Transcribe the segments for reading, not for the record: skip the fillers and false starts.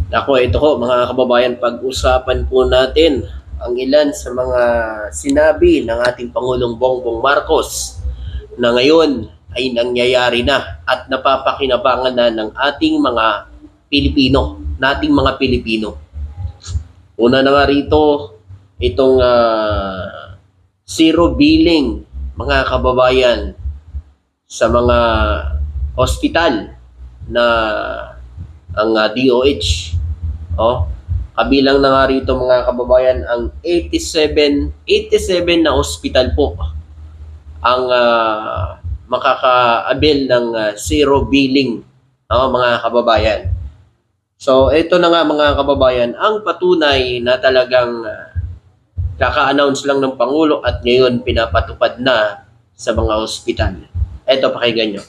Ako, ito ko mga kababayan, pag-usapan po natin ang ilan sa mga sinabi ng ating Pangulong Bongbong Marcos na ngayon ay nangyayari na at napapakinabangan na ng ating mga Pilipino. Una na nga rito, itong zero billing, mga kababayan, sa mga hospital na ang DOH. Kabilang na nga rito mga kababayan ang 87 na ospital po ang makaka-avail ng zero billing, mga kababayan. So ito na nga mga kababayan ang patunay na talagang kaka-announce lang ng Pangulo at ngayon pinapatupad na sa mga ospital. Ito, pakinggan nyo.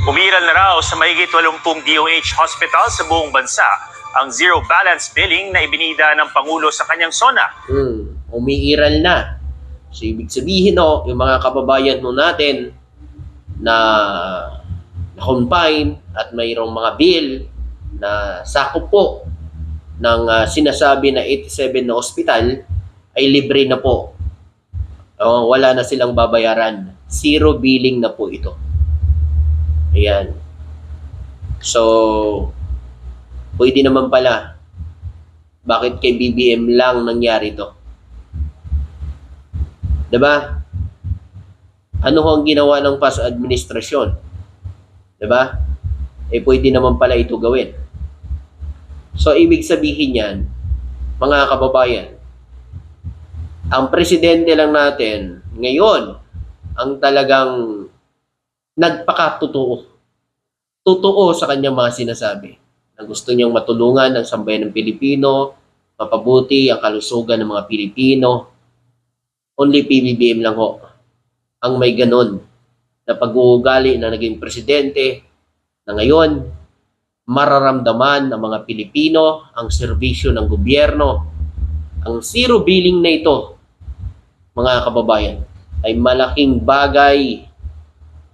Umiral na raw sa mahigit 80 DOH hospital sa buong bansa ang zero balance billing na ibinida ng Pangulo sa kanyang SONA. Umiiral na. So, ibig sabihin, yung mga kababayan natin na na-confine at mayroong mga bill na sakop po ng sinasabi na 87 na ospital ay libre na po. Wala na silang babayaran. Zero billing na po ito. Ayan. So, pwede naman pala. Bakit kay BBM lang nangyari to? Diba? Ano ang ginawa ng past administrasyon? Diba? Pwede naman pala ito gawin. So, ibig sabihin yan, mga kababayan, ang presidente lang natin ngayon ang talagang nagpakatotoo. Totoo sa kanyang mga sinasabi na gusto niyang matulungan ang sambayan ng Pilipino, mapabuti ang kalusugan ng mga Pilipino. Only PBBM lang ho ang may ganon na pag-uugali na naging presidente na ngayon mararamdaman ng mga Pilipino ang serbisyo ng gobyerno. Ang zero billing na ito, mga kababayan, ay malaking bagay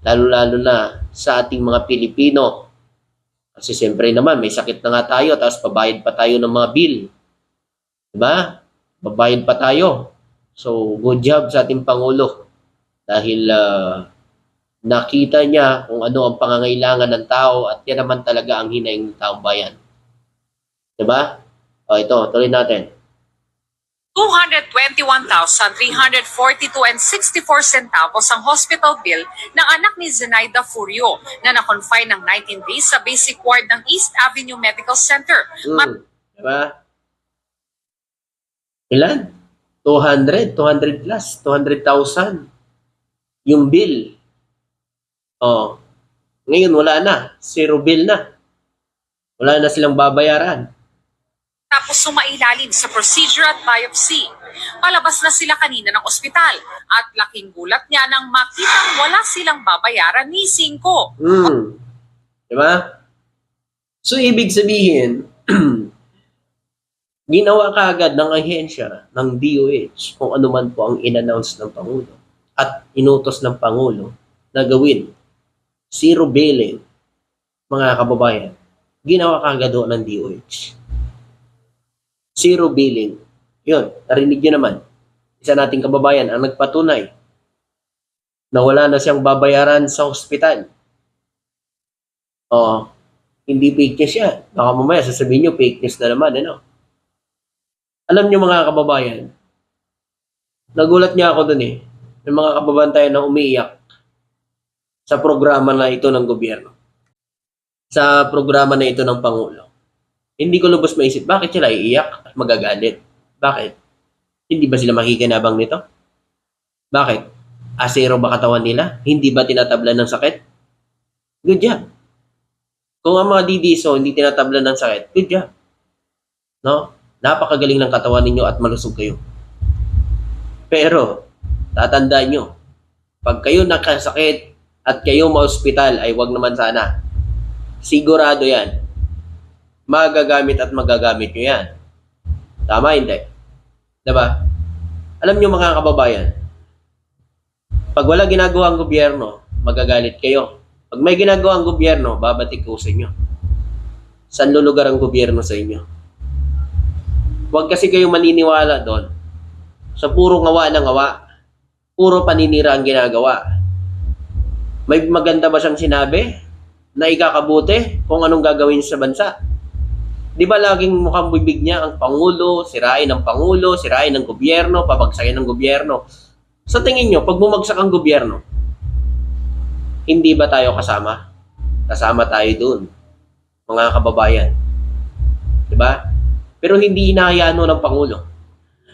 lalo-lalo na sa ating mga Pilipino. Kasi siyempre naman, may sakit na nga tayo, tapos pabayad pa tayo ng mga bill. Diba? Babayad pa tayo. So, good job sa ating Pangulo. Dahil nakita niya kung ano ang pangangailangan ng tao at yan naman talaga ang hinaing ng taong bayan. Diba? Ito, tuloy natin. 221,342.64 centavos ang hospital bill ng anak ni Zenaida Furio na na-confine ng 19 days sa basic ward ng East Avenue Medical Center. Diba? Ilan? 200 plus, 200,000 yung bill. Ngayon wala na, zero bill na. Wala na silang babayaran. Tapos sumailalim sa procedure at biopsy. Palabas na sila kanina ng ospital at laking gulat niya nang makitang wala silang babayaran ni Cinco. Diba? So, ibig sabihin, ginawa kaagad ng ahensya ng DOH kung ano man po ang in-announce ng Pangulo at inutos ng Pangulo na gawin. Zero billing, mga kababayan. Ginawa kaagad ng DOH. Zero billing. Yun, narinig nyo naman. Isa nating kababayan ang nagpatunay na wala na siyang babayaran sa ospital. Hindi fake news yan. Baka mamaya sasabihin nyo, fake news na naman. Alam nyo mga kababayan, nagulat niya ako dun may mga kababayan tayo na umiiyak sa programa na ito ng gobyerno. Sa programa na ito ng Pangulo. Hindi ko lubos maisip, bakit sila iiyak at magagalit? Bakit? Hindi ba sila makikinabang nito? Bakit? Asero ba katawan nila? Hindi ba tinatablan ng sakit? Good job. Kung ang mga DDSO hindi tinatablan ng sakit, good job. No? Napakagaling ng katawan ninyo at malusog kayo. Pero, tatandaan nyo, pag kayo nakasakit at kayo ma-hospital, ay wag naman sana. Sigurado yan. Magagamit at magagamit nyo yan. Tama, hindi? Diba? Alam nyo mga kababayan, pag wala ginagawa ang gobyerno, magagalit kayo. Pag may ginagawa ang gobyerno, babatik ko sa inyo. Saan lulugar ang gobyerno sa inyo? Huwag kasi kayong maniniwala doon sa puro ngawa ng ngawa. Puro paninira ang ginagawa. May maganda ba siyang sinabi na ikakabuti kung anong gagawin sa bansa? Di ba laging mukhang bibig niya ang Pangulo, sirain ng Pangulo, sirain ng gobyerno, pabagsakin ng gobyerno. Sa tingin nyo, pag bumagsak ang gobyerno, hindi ba tayo kasama? Kasama tayo dun, mga kababayan. Di ba? Pero hindi hinahayaan ng Pangulo.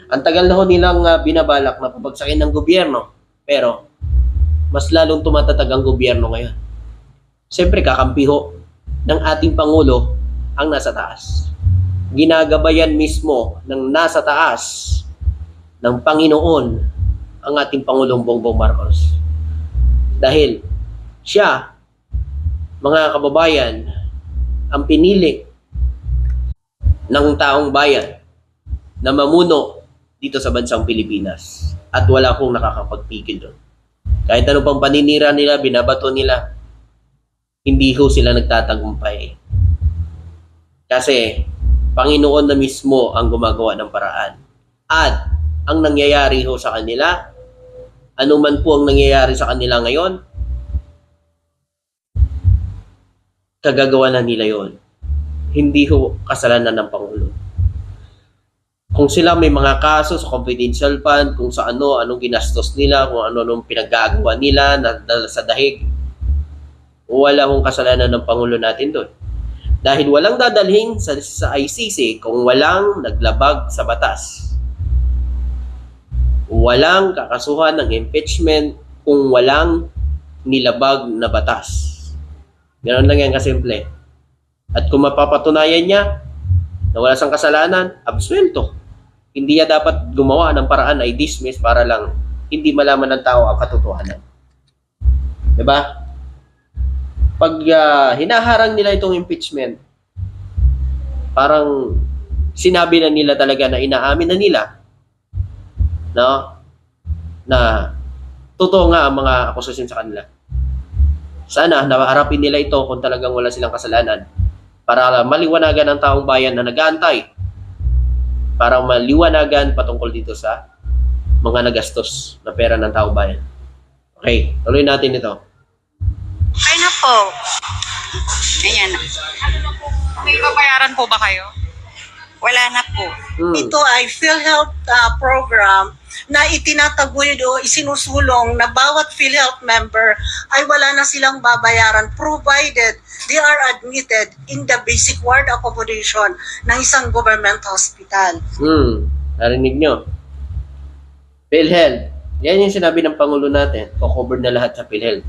Ang tagal na ho nilang binabalak na pabagsakin ng gobyerno, pero mas lalong tumatatag ang gobyerno ngayon. Siyempre, kakampi ho ng ating Pangulo ang nasa taas. Ginagabayan mismo ng nasa taas ng Panginoon ang ating Pangulong Bongbong Marcos. Dahil siya, mga kababayan, ang pinili ng taong bayan na mamuno dito sa bansang Pilipinas. At wala akong nakakapagpigil doon. Kahit ano pang paninira nila, binabato nila, hindi ho sila nagtatagumpay. Kasi Panginoon na mismo ang gumagawa ng paraan. At ang nangyayari ho sa kanila, anuman po ang nangyayari sa kanila ngayon, kagagawa na nila yon. Hindi ho kasalanan ng Pangulo. Kung sila may mga kaso sa confidential fund, kung sa anong ginastos nila, kung anong pinaggagawa nila na sa dahig, wala hong kasalanan ng Pangulo natin doon. Dahil walang dadalhin sa ICC kung walang naglabag sa batas. Walang kakasuhan ng impeachment kung walang nilabag na batas. Ganoon lang yan kasimple. At kung mapapatunayan niya na wala siyang kasalanan, absuelto. Hindi niya dapat gumawa ng paraan ay dismiss para lang hindi malaman ng tao ang katotohanan. Diba? Pag hinaharang nila itong impeachment, parang sinabi na nila talaga na inaamin na nila, no? Na totoo nga ang mga akusasyon sa kanila. Sana naharapin nila ito kung talagang wala silang kasalanan para maliwanagan ang taong bayan na nag-aantay, para maliwanagan patungkol dito sa mga nagastos na pera ng taong bayan. Okay, tuloy natin ito. Ay na po. Ayan na. May babayaran po ba kayo? Wala na po. Ito ay PhilHealth program na itinataguyod o isinusulong na bawat PhilHealth member ay wala na silang babayaran provided they are admitted in the basic ward accommodation ng isang government hospital. Narinig nyo? PhilHealth. Yan yung sinabi ng Pangulo natin. Cover na lahat sa PhilHealth.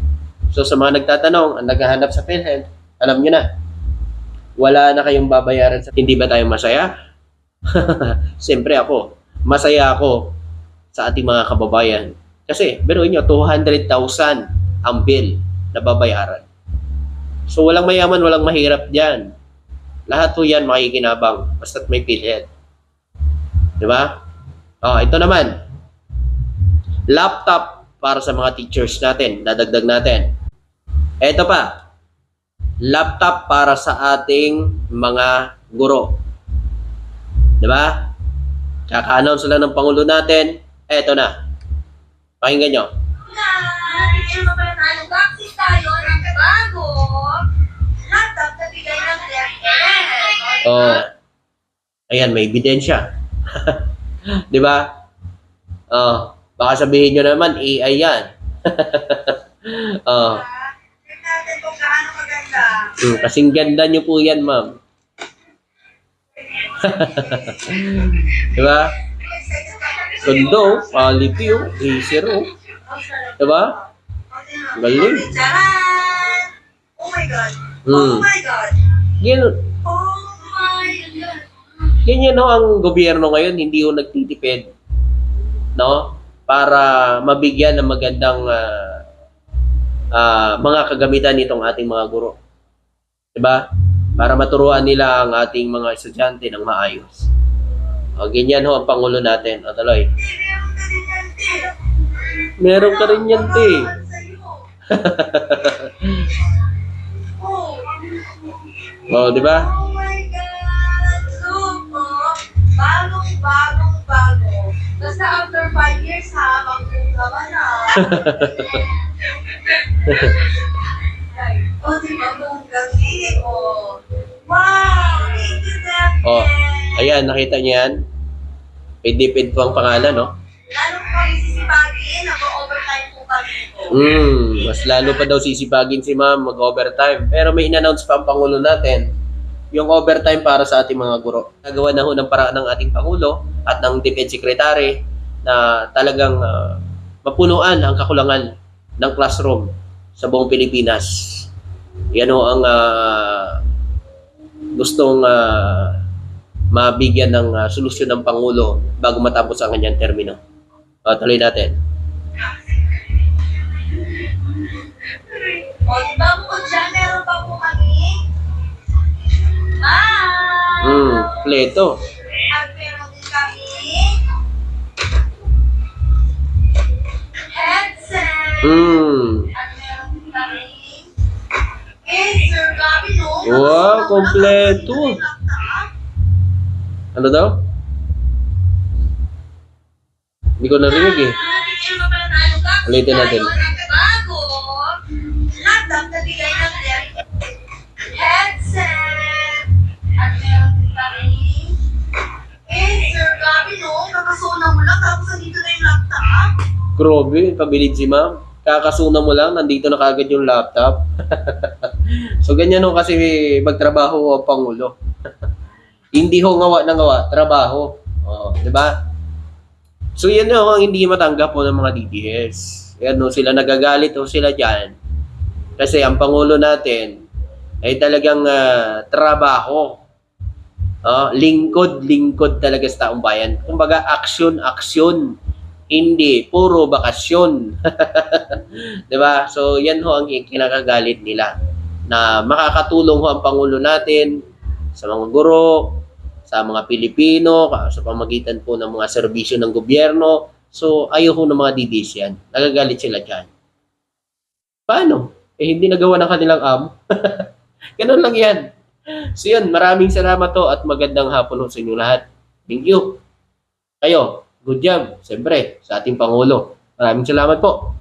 So sa mga nagtatanong, ang naghahanap sa PhilHealth, alam nyo na, wala na kayong babayaran sa... Hindi ba tayo masaya? Siyempre ako. Masaya ako sa ating mga kababayan. Kasi, biruin nyo, 200,000 ang bill na babayaran. So walang mayaman, walang mahirap dyan. Lahat po yan makikinabang basta't may PhilHealth. Diba? Ito naman. Laptop para sa mga teachers natin. Dadagdag natin. Ito pa. Laptop para sa ating mga guro. Diba? Kaka-announce lang ng Pangulo natin. Eto na. Pakinggan nyo. Bakit tayo ng bago? Laptop na bigay ng DepEd. Ayan, may ebidensya. Diba? Baka sabihin nyo naman, AI yan. Tignan natin kung gaano maganda. Kasing ganda nyo po yan, ma'am. Diba? Ganda, quality, Acer, Diba? Galing. Charan! Oh my God! Hmm. Oh my God! Yan, Oh my God! ganyan ho ang gobyerno ngayon, hindi ho nagtitipid, no? Para mabigyan ng magandang mga kagamitan nitong ating mga guro. Diba? Para maturuan nila ang ating mga estudyante ng maayos. Ganyan ho ang Pangulo natin. Tuloy. Meron ka rin yan, te. Oh, Di ba? oh my Bagong-bago. Basta after 5 years ha, magpugawa na. O, di ba mong gabi? O, wow! Thank you, Dapet. Oh, ayan, nakita niyo yan? Pidipid po ang pangalan, no? Lalo po kami sisipagin, nag-overtime po kami po. Mas lalo pa daw sisipagin si ma'am mag-overtime. Pero may in-announce pa ang Pangulo natin, yung overtime para sa ating mga guro. Nagawa na ho ng paraan ng ating Pangulo at ng Defense Secretary na talagang mapunuan ang kakulangan ng classroom sa buong Pilipinas. Yan ho ang gustong mabigyan ng solusyon ng Pangulo bago matapos ang kanyang termino. Tuloy natin. O, di ba po dyan, meron pa po kami? Wow! Pleto. At meron din kami headset. At meron din kami Sir Gabi, no? Wow, kompleto. Ano daw? Hindi ko narinig eh. Ulitin natin. Bago, laptop na bigay natin. Headset. At meron din kami Sir Gabi, no? Nakasuna mo lang, tapos nandito na yung laptop. Grabe, pabilid si ma'am. Kakasuna mo lang, nandito na kagad yung laptop. So ganyan ho kasi magtrabaho ang Pangulo. Hindi ho ngawa ng ngawa, trabaho. Di ba? So yan ho ang hindi matanggap po ng mga DDS. Yan ho, sila nagagalit ho sila dyan. Kasi ang Pangulo natin ay talagang trabaho. Lingkod talaga sa taong bayan. Kumbaga, aksyon. Hindi, puro bakasyon. Diba? So, yan ho ang kinakagalit nila. Na makakatulong ho ang Pangulo natin sa mga guro, sa mga Pilipino, sa pamagitan po ng mga serbisyo ng gobyerno. So, ayaw ho ng mga DDS yan. Nagagalit sila dyan. Paano? Hindi nagawa ng kanilang amo. Ganun lang yan. So yun, maraming salamat to at magandang hapon ho sa inyo lahat. Thank you. Kayo, good job, siyempre, sa ating Pangulo. Maraming salamat po.